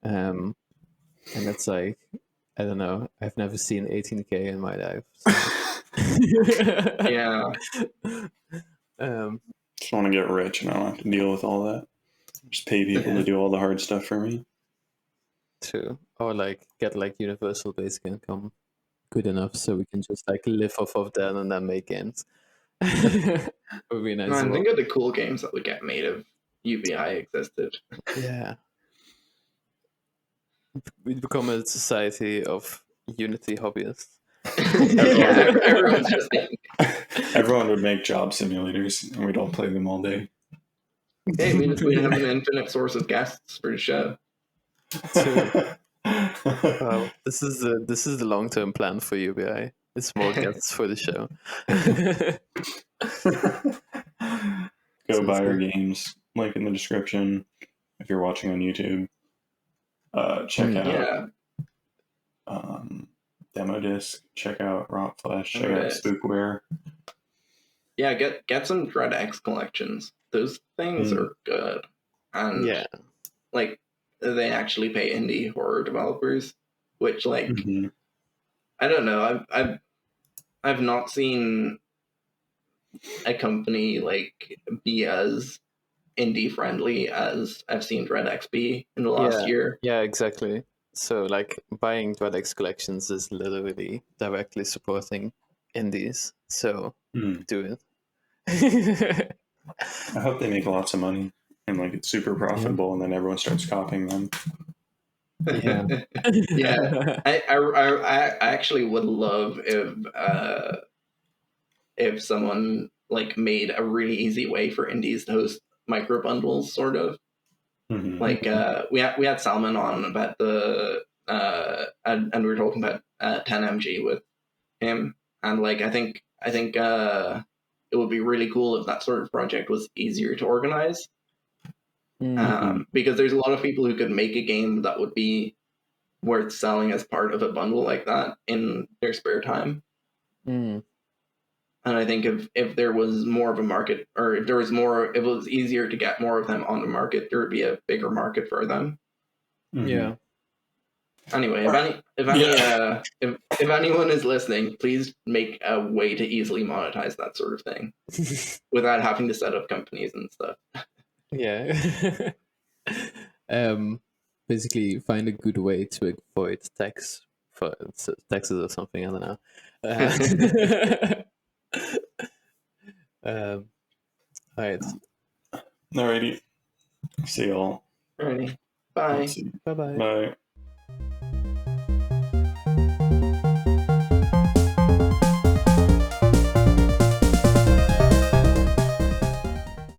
And that's like, I don't know. I've never seen 18K in my life. So. Yeah. Just want to get rich and I don't have to deal with all that. Just pay people to do all the hard stuff for me. True. Or like get like universal basic income good enough so we can just like live off of that and then make games. Would be nice. Man, think of the cool games that would get made if UBI existed. Yeah. We'd become a society of Unity hobbyists. Everyone would make job simulators and we'd all play them all day. Hey, we'd have an infinite source of guests for the show. Wow, this is the long-term plan for UBI. It's more guests for the show. Go buy our games. Link in the description. If you're watching on YouTube, check out Demo Disc. Check out Rock Flesh. Check out Spookware. Yeah, get some Dread X collections. Those things are good, and like they actually pay indie horror developers, which like I don't know. I've not seen a company like be as indie friendly as I've seen Dread X be in the last year. Yeah, exactly. So like buying Dreadx collections is literally directly supporting indies. So do it. I hope they make lots of money and like it's super profitable, and then everyone starts copying them. Yeah. Yeah. I actually would love if someone like made a really easy way for indies to host micro bundles, sort of. Mm-hmm. Like we had Salman on about the and we were talking about 10mg with him, and like I think it would be really cool if that sort of project was easier to organize, because there's a lot of people who could make a game that would be worth selling as part of a bundle like that in their spare time. And I think if there was more of a market, or if there was more, if it was easier to get more of them on the market, there would be a bigger market for them. Yeah. Anyway, if anyone is listening, please make a way to easily monetize that sort of thing without having to set up companies and stuff. Yeah. Basically find a good way to avoid taxes or something. I don't know. All right. Alrighty. See y'all. Alrighty. Bye. Bye-bye. Bye.